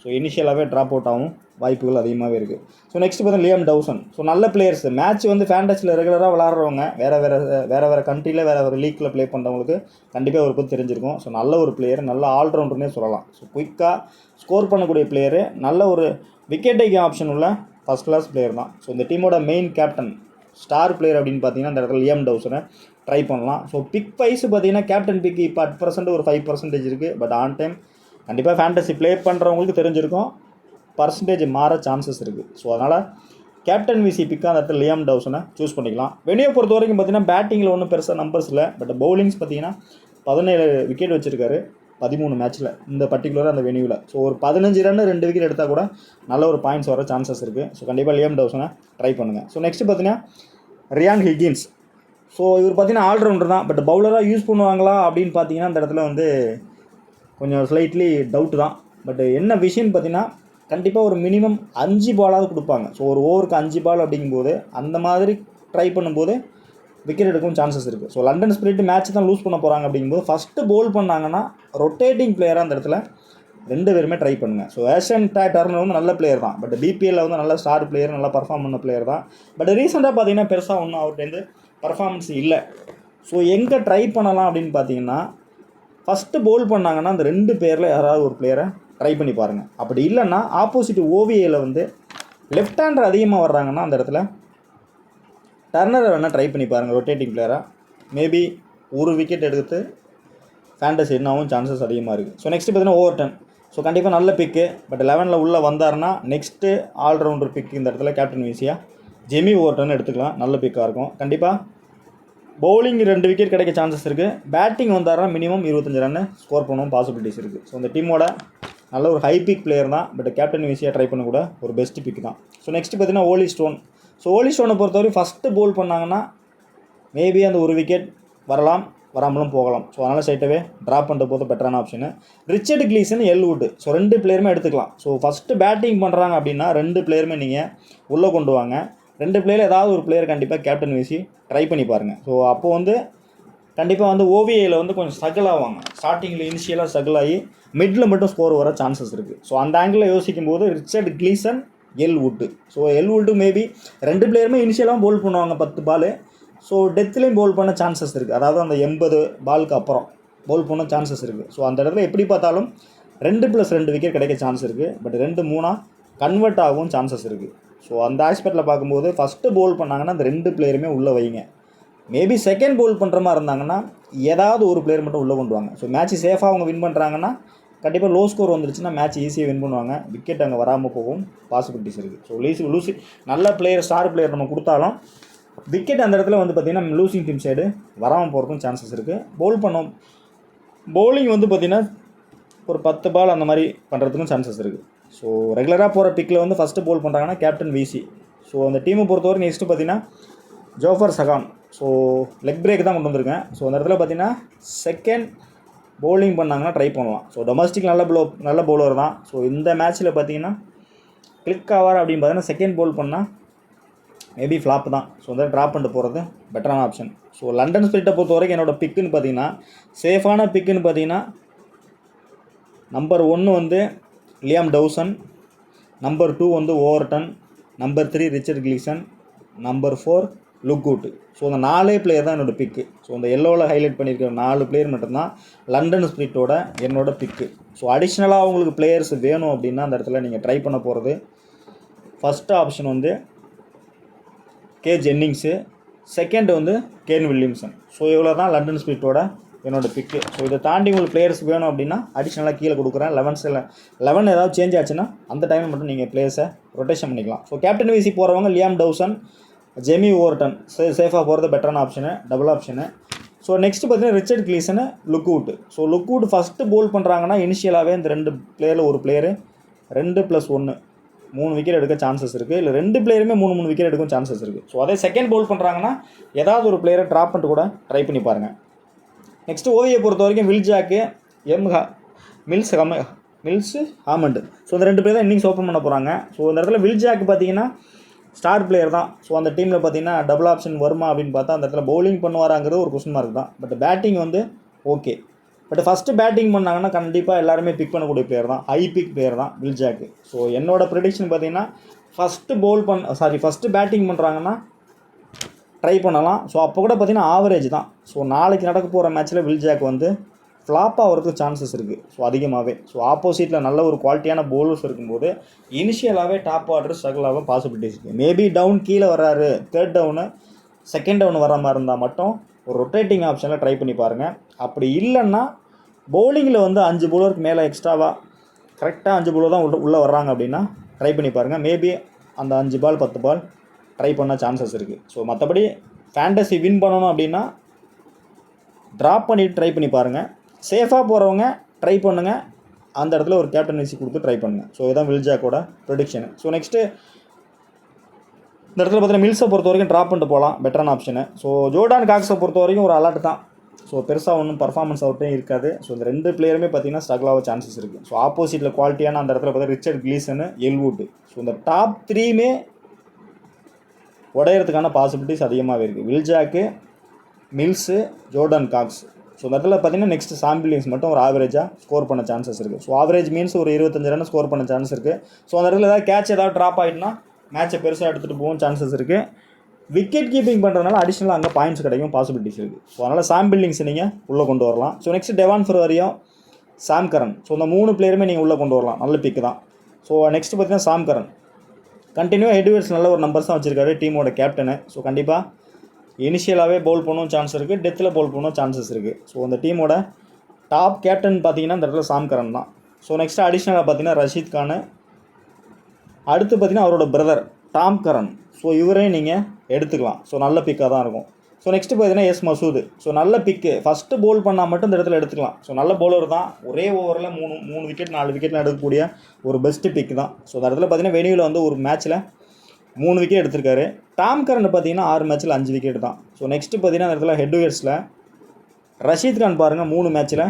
ஸோ இனிஷியலாகவே ட்ராப் அவுட் ஆகும் வாய்ப்புகள் அதிகமாகவே இருக்குது. ஸோ நெக்ஸ்ட் பார்த்தீங்கன்னா லியாம் டவுசன். ஸோ நல்ல பிளேயர்ஸ். மேட்ச் வந்து ஃபேண்டசியில் ரெகுலராக விளாட்றவங்க, வேறு கண்ட்ரியில் வேறு லீக்கில் ப்ளே பண்ணுறவங்களுக்கு கண்டிப்பாக ஒரு பற்றி தெரிஞ்சிருக்கும். ஸோ நல்ல ஒரு பிளேயர், நல்ல ஆல்ரவுண்டர்னே சொல்லலாம். ஸோ குயிக்காக ஸ்கோர் பண்ணக்கூடிய பிளேயரு, நல்ல ஒரு விக்கெட் டேக்கிங் ஆப்ஷன் உள்ள ஃபஸ்ட் கிளாஸ் பிளேயர் தான். ஸோ இந்த டீமோட மெயின் கேப்டன், ஸ்டார் பிளேயர் அப்படின்னு பார்த்தீங்கன்னா இந்த இடத்துல லியாம் டவுசனை ட்ரை பண்ணலாம். ஸோ பிக் வைஸ் பார்த்தீங்கன்னா கேப்டன் பிக் இப்போ அட் பர்சன்ட் ஒரு 5% இருக்குது. பட் ஆன் டைம் கண்டிப்பாக ஃபேண்டசி ப்ளே பண்ணுறவங்களுக்கு தெரிஞ்சிருக்கும், பர்சன்டேஜ் மாற சான்சஸ் இருக்குது. ஸோ அதனால் கேப்டன் விசி பிக்காக அந்த இடத்துல லியாம் டவுசனை சூஸ் பண்ணிக்கலாம். வெனியை பொறுத்த வரைக்கும் பார்த்தீங்கன்னா பேட்டிங்கில் ஒன்றும் பெருசாக நம்பர்ஸ் இல்லை. பட் பவுலிங்ஸ் பார்த்தீங்கன்னா 17 விக்கெட் வச்சுருக்காரு 13 மேட்ச்சில் இந்த பர்டிகுலராக அந்த வெனியூவில். ஸோ ஒரு 15 ரன் 2 விக்கெட் எடுத்தால் கூட நல்ல ஒரு பாயிண்ட்ஸ் வர சான்சஸ் இருக்குது. ஸோ கண்டிப்பாக லியாம் டவுசனை ட்ரை பண்ணுங்கள். ஸோ நெக்ஸ்ட் பார்த்தீங்கன்னா ரியான் ஹிக்கின்ஸ். ஸோ இவர் பார்த்தீங்கன்னா ஆல்ரவுண்டர் தான். பட் பவுலராக யூஸ் பண்ணுவாங்களா அப்படின்னு பார்த்தீங்கன்னா அந்த இடத்துல வந்து கொஞ்சம் ஸ்லைட்லி டவுட் தான். பட் என்ன விஷயம்னு பார்த்தீங்கன்னா கண்டிப்பாக ஒரு மினிமம் 5 பாலாவது கொடுப்பாங்க. ஸோ ஒரு ஓவருக்கு 5 பால் அப்படிங்கும்போது அந்த மாதிரி ட்ரை பண்ணும்போது விக்கெட் எடுக்கவும் சான்சஸ் இருக்குது. ஸோ லண்டன் ஸ்பிரிட் மேட்ச் தான் லூஸ் பண்ண போகிறாங்க அப்படிங்கும்போது ஃபஸ்ட்டு போல் பண்ணாங்கன்னா ரொட்டேட்டிங் பிளேயராக அந்த இடத்துல 2 பேருமே ட்ரை பண்ணுங்கள். ஸோ ஏஷியன் டர்னர் வந்து நல்ல பிளேயர் தான். பட் பிபிஎல்ல வந்து நல்ல ஸ்டார் பிளேயர், நல்லா பர்ஃபார்ம் பண்ண பிளேயர் தான். பட் ரீசெண்டாக பார்த்தீங்கன்னா பெருசாக ஒன்றும் அவர்கிட்ட பர்ஃபார்மன்ஸ் இல்லை. ஸோ எங்கே ட்ரை பண்ணலாம் அப்படின்னு பார்த்தீங்கன்னா ஃபஸ்ட்டு போல் பண்ணாங்கன்னா அந்த 2 பேரில் யாராவது ஒரு பிளேயரை ட்ரை பண்ணி பாருங்கள். அப்படி இல்லைன்னா ஆப்போசிட் ஓவிஏயில் வந்து லெஃப்ட் ஹேண்டர் அதிகமாக வர்றாங்கன்னா அந்த இடத்துல டர்னரை வேணால் ட்ரை பண்ணி பாருங்கள் ரொட்டேட்டிங் பிளேயராக. மேபி ஒரு விக்கெட் எடுத்து ஃபேண்டசி என்னாகவும் சான்சஸ் அதிகமாக இருக்குது. ஸோ நெக்ஸ்ட்டு பார்த்தீங்கன்னா ஓவர்டன். ஸோ கண்டிப்பாக நல்ல பிக்கு. பட் 11ல் உள்ளே வந்தாருன்னா நெக்ஸ்ட்டு ஆல்ரவுண்டர் பிக் இந்த இடத்துல கேப்டன் விசியாக ஜெமி ஓவர்டன் எடுத்துக்கலாம். நல்ல பிக்காக இருக்கும். கண்டிப்பாக பவுலிங் 2 விக்கெட் கிடைக்க சான்சஸ் இருக்குது. பேட்டிங் வந்தாருன்னா மினிமம் 25 ரன் ஸ்கோர் பண்ணவும் பாசிபிலிட்டிஸ் இருக்குது. ஸோ இந்த டீமோட நல்ல ஒரு ஹை பிக் பிளேயர் தான், பட் கேப்டன் விசியாக ட்ரை பண்ண கூட ஒரு பெஸ்ட் பிக் தான். ஸோ நெக்ஸ்ட் பார்த்தீங்கன்னா ஓலி ஸ்டோன். ஸோ ஓலி ஸ்டோனை பொறுத்தவரைக்கும் ஃபஸ்ட்டு போல் பண்ணாங்கன்னா மேபி அந்த ஒரு விக்கெட் வரலாம், வராமலும் போகலாம். ஸோ அதனால் ஸ்ட்ரைட்டாகவே ட்ராப் பண்ணுற போது பெட்டரான option. Richard Gleeson, Elwood. So 2 பிளேயருமே எடுத்துக்கலாம். ஸோ ஃபஸ்ட்டு பேட்டிங் பண்ணுறாங்க அப்படின்னா 2 பிளேயருமே நீங்கள் உள்ளே கொண்டு வாங்க. 2 பிளேயர் ஏதாவது ஒரு பிளேயர் கண்டிப்பாக கேப்டன் விசி ட்ரை பண்ணி பாருங்கள். ஸோ அப்போது வந்து கண்டிப்பாக வந்து ஓவிஏயில் வந்து கொஞ்சம் ஸ்ட்ரகிள் ஆவாங்க. ஸ்டார்டிங்கில் இனிஷியலாக ஸ்ட்ரகிள் ஆகி மிடில் மட்டும் ஸ்கோர் வர சான்சஸ் இருக்குது. ஸோ அந்த ஆங்கிளில் யோசிக்கும் போது Richard Gleeson, Elwood. So Elwood maybe 2 பிளேயருமே இனிஷியலாக போல் பண்ணுவாங்க 10 பால். ஸோ டெத்துலேயும் போல் பண்ண சான்சஸ் இருக்குது. அதாவது அந்த 80 பாலுக்கு அப்புறம் போல் பண்ண சான்சஸ் இருக்குது. ஸோ அந்த இடத்துல எப்படி பார்த்தாலும் 2+2 விக்கெட் கிடைக்க சான்ஸ் இருக்குது. பட் 2-3 கன்வெர்ட் ஆகவும் சான்சஸ் இருக்குது. ஸோ அந்த ஆஸ்பெக்டில் பார்க்கும்போது ஃபஸ்ட்டு போல் பண்ணாங்கன்னா அந்த 2 பிளேயருமே உள்ளே வைங்க. மேபி செகண்ட் போல் பண்ணுற மாதிரி இருந்தாங்கன்னா ஏதாவது ஒரு பிளேயர் மட்டும் உள்ளே கொண்டு வாங்க. ஸோ மேட்ச் சேஃபாக அவங்க வின் பண்ணுறாங்கன்னா கண்டிப்பாக லோ ஸ்கோர் வந்துருச்சுன்னா மேட்ச் ஈஸியாக வின் பண்ணுவாங்க. விக்கெட் அங்கே வராமல் போகவும் பாசிபிலிட்டிஸ் இருக்குது. ஸோ லூசி நல்ல பிளேயர், ஸ்டார் பிளேயர் நம்ம கொடுத்தாலும் விக்கெட் அந்த இடத்துல வந்து பார்த்திங்கன்னா லூசிங் டீம் சைடு வராமல் போகிறதுக்கும் சான்சஸ் இருக்குது. பவுலிங் வந்து பார்த்திங்கன்னா ஒரு 10 பால் அந்த மாதிரி பண்ணுறதுக்கும் சான்சஸ் இருக்குது. ஸோ ரெகுலராக போகிற பிக்கில் வந்து ஃபஸ்ட்டு போல் பண்ணுறாங்கன்னா கேப்டன் விசி. ஸோ அந்த டீமை பொறுத்தவரை நெக்ஸ்ட்டு பார்த்திங்கன்னா Jofra Sahan. So leg break தான் கொண்டு வந்திருக்கேன். ஸோ அந்த இடத்துல பார்த்திங்கன்னா செகண்ட் பவுலிங் பண்ணாங்கன்னா ட்ரை பண்ணலாம். ஸோ டொமஸ்டிக் நல்ல பவுலர் தான். ஸோ இந்த மேட்ச்சில் பார்த்திங்கன்னா கிளிக் ஆவார் அப்படின்னு பார்த்தீங்கன்னா செகண்ட் பவுல் பண்ணால் மேபி ஃப்ளாப் தான். ஸோ வந்து ட்ராப் பண்ணிட்டு போகிறது பெட்டரான ஆப்ஷன். ஸோ லண்டன் ஸ்பிரிட்டை பொறுத்த வரைக்கும் என்னோடய பிக்குன்னு பார்த்தீங்கன்னா சேஃபான பிக்குன்னு பார்த்தீங்கன்னா நம்பர் 1 வந்து லியாம் டவுசன், நம்பர் 2 வந்து Overton, number 3 Richard Gleeson, number 4 Lockwood. So அந்த 4 பிளேயர் தான் என்னோடய பிக்கு. ஸோ அந்த எல்லோவில் ஹைலைட் பண்ணியிருக்கிற 4 பிளேயர் மட்டும்தான் லண்டன் ஸ்பிரிட்டோட என்னோடய பிக்கு. ஸோ அடிஷ்னலாக உங்களுக்கு பிளேயர்ஸ் வேணும் அப்படின்னா அந்த இடத்துல நீங்கள் ட்ரை பண்ண போகிறது ஃபஸ்ட்டு ஆப்ஷன் வந்து கே ஜென்னிங்ஸு, செகண்ட் வந்து கேன் வில்லியம்சன். ஸோ இவ்வளோ தான் லண்டன் ஸ்பிரிட்டோட என்னோடய பிக்கு. ஸோ இதை தாண்டி உங்களுக்கு பிளேயர்ஸ் வேணும் அப்படின்னா அடிஷ்னலாக கீழே கொடுக்குறேன். 11 ஏதாவது சேஞ்ச் ஆச்சுன்னா அந்த டைமில் மட்டும் நீங்கள் பிளேயர்ஸை ரொட்டேஷன் பண்ணிக்கலாம். ஸோ கேப்டன் விசி போகிறவங்க லியாம் டவுசன், ஜெமி ஓவர்டன் சேஃபாக போகிறது பெட்டரான option, double option. So next பார்த்தீங்கன்னா ரிச்சர்ட் கிளீசனு, லுக்வுட். ஸோ லுக்வுட் ஃபஸ்ட்டு போல் பண்ணுறாங்கன்னா இனிஷியலாகவே இந்த 2 பிளேயரில் ஒரு பிளேயரு 2+1 3 விக்கெட் எடுக்க சான்சஸ் இருக்குது. இல்லை 2 பிளேயருமே 3 விக்கெட் எடுக்கும் சான்சஸ் இருக்குது. ஸோ அதே செகண்ட் போல் பண்ணுறாங்கன்னா ஏதாவது ஒரு பிளேயரை ட்ராப் பண்ணிட்டு கூட ட்ரை பண்ணி பாருங்கள். நெக்ஸ்ட்டு ஓவியை பொறுத்த வரைக்கும் வில் ஜாக்கு, மில்ஸு ஹாமண்டு. ஸோ இந்த 2 பேர் தான் இன்னிங்ஸ் ஓப்பன் பண்ண போகிறாங்க. ஸோ இந்த இடத்துல வில் ஜாக் பார்த்தீங்கன்னா ஸ்டார் பிளேயர் தான். ஸோ அந்த டீமில் பார்த்தீங்கன்னா டபுள் ஆப்ஷன் வருமா அப்படின்னு பார்த்தா அந்த இடத்துல பவுலிங் பண்ணுவாராங்கிறது ஒரு கொஸ்டின் மார்க் தான். பட் பேட்டிங் வந்து ஓகே. பட் ஃபஸ்ட்டு பேட்டிங் பண்ணாங்கன்னா கண்டிப்பாக எல்லாருமே பிக் பண்ணக்கூடிய பிளேயர் தான், ஹை பிக் பிளேயர் தான் வில் ஜாக்கு. ஸோ என்னோடய ப்ரெடிக்ஷன் பார்த்தீங்கன்னா ஃபஸ்ட்டு பேட்டிங் பண்ணுறாங்கன்னா ட்ரை பண்ணலாம். ஸோ அப்போ கூட பார்த்திங்கன்னா ஆவரேஜ் தான். ஸோ நாளைக்கு நடக்க போகிற மேட்ச்சில் வில் ஜாக் வந்து ஃப்ளாப் ஆகிறதுக்கு சான்சஸ் இருக்குது. ஸோ அதிகமாகவே. ஸோ ஆப்போசிட்டில் நல்ல ஒரு குவாலிட்டியான பவுலர்ஸ் இருக்கும்போது இனிஷியலாகவே டாப் ஆர்டர் ஸ்ட்ரகிள் ஆக பாசிபிலிட்டிஸ் இருக்குது. மேபி டவுன் கீழே வர்றாரு, தேர்ட் டவுனு செகண்ட் டவுன் வர மாதிரி இருந்தால் மட்டும் ஒரு ரொட்டேட்டிங் ஆப்ஷனில் ட்ரை பண்ணி பாருங்கள். அப்படி இல்லைன்னா பவுலிங்கில் வந்து 5 பவுலருக்கு மேலே எக்ஸ்ட்ராவாக கரெக்டாக 5 பவுலர் தான் உள்ளே வர்றாங்க அப்படின்னா ட்ரை பண்ணி பாருங்கள். மேபி அந்த 5 பால் 10 பால் ட்ரை பண்ண சான்சஸ் இருக்குது. ஸோ மற்றபடி ஃபேண்டசி வின் பண்ணணும் அப்படின்னா ட்ராப் பண்ணிவிட்டு ட்ரை பண்ணி பாருங்கள். சேஃபாக போகிறவங்க ட்ரை பண்ணுங்கள். அந்த இடத்துல ஒரு கேப்டன்சி கொடுத்து ட்ரை பண்ணுங்கள். ஸோ இதுதான் வில் ஜாக்கோட ப்ரெடிக்ஷனு. ஸோ நெக்ஸ்ட்டு இந்த இடத்துல பார்த்தீங்கன்னா மில்ஸை பொறுத்த வரைக்கும் ட்ராப் பண்ணிட்டு போகலாம், பெட்டரான ஆப்ஷனு. ஸோ ஜோர்டான் காக்ஸை பொறுத்த வரைக்கும் ஒரு அலர்ட் தான். ஸோ பெருசாக ஒன்றும் பர்ஃபார்மன்ஸ் அவுட்டே இருக்காது. ஸோ இந்த 2 பிளேயருமே பார்த்தீங்கன்னா ஸ்ட்ரகிள் ஆக சான்சஸ் இருக்குது. ஸோ ஆப்போசிட்டில் குவாலிட்டியான அந்த இடத்துல பார்த்தா ரிச்சர்ட் கிளீசனு, எல்வுட். ஸோ இந்த டாப் 3மே உடையிறதுக்கான பாசிபிலிட்டிஸ் அதிகமாகவே இருக்குது. Will Jacks, Mills, Jordan Cox. So இந்த இடத்துல பார்த்தீங்கன்னா நெக்ஸ்ட் சாம் பில்லியன்ஸ் மட்டும் ஒரு ஆவரேஜாக ஸ்கோர் பண்ண சான்சஸ் இருக்குது. ஸோ ஆவரேஜ் மீன்ஸ் ஒரு 25 ரன் ஸ்கோர் பண்ண சான்ஸ் இருக்குது. ஸோ அந்த இடத்துல ஏதாவது கேட்ச் ஏதாவது ட்ராப் ஆகிட்டுனா மேட்சை பெருசாக எடுத்துகிட்டு போகும் சான்சஸ் இருக்குது. விக்கெட் கீப்பிங் பண்ணுறதுனால அடிஷ்னலாக அங்கே பாயிண்ட்ஸ் கிடைக்கும் பாசிபிலிட்டிஸ் இருக்குது. ஸோ அதனால் சாம் பில்லிங்ஸ் நீங்கள் உள்ளே கொண்டு வரலாம். ஸோ நெக்ஸ்ட் டெவான் ஃபெர்வாரியும் சாம் கரன். ஸோ இந்த 3 பிளேயருமே நீங்கள் உள்ளே கொண்டு வரலாம், நல்ல பிக்கு தான். ஸோ நெக்ஸ்ட் பார்த்தீங்கன்னா சாம் கரன் கண்டினியூவாக எட்வர்ட்ஸ் நல்ல ஒரு நம்பர்ஸ் தான் வச்சுருக்காரு, டீமோட கேப்டனு. ஸோ கண்டிப்பாக இனிஷியலாகவே பவுல் பண்ணவும் சான்ஸ் இருக்குது, டெத்தில் பவுல் பண்ணவும் சான்சஸ் இருக்குது. ஸோ அந்த டீமோட டாப் கேப்டன் பார்த்தீங்கன்னா இந்த இடத்துல சாம் கரன் தான். ஸோ நெக்ஸ்ட்டு அடிஷ்னலாக பார்த்தீங்கன்னா ரஷீத் கானு, அடுத்து பார்த்தீங்கன்னா அவரோட பிரதர் டாம் கரன். ஸோ இவரையும் நீங்கள் எடுத்துக்கலாம். ஸோ நல்ல பிக்காக தான் இருக்கும். ஸோ நெக்ஸ்ட்டு பார்த்தீங்கன்னா எஸ் மசூது. ஸோ நல்ல பிக்கு, ஃபஸ்ட்டு போல் பண்ணால் மட்டும் இந்த இடத்துல எடுத்துக்கலாம். ஸோ நல்ல பவுலர் தான், ஒரே ஓவரில் 3 விக்கெட் 4 விக்கெட்லாம் எடுக்கக்கூடிய ஒரு பெஸ்ட்டு பிக் தான். ஸோ அந்த இடத்துல பார்த்தீங்கன்னா வெனியூவில் வந்து ஒரு மேட்ச்சில் 3 விக்கெட் எடுத்திருக்காரு. டாம் கரன் பார்த்தீங்கன்னா 6 மேட்ச்சில் 5 விக்கெட் தான். ஸோ நெக்ஸ்ட்டு பார்த்தீங்கன்னா அந்த இடத்துல ஹெட்விகேட்ஸில் ரஷீத் கான் பாருங்கள் 3 மேட்ச்சில்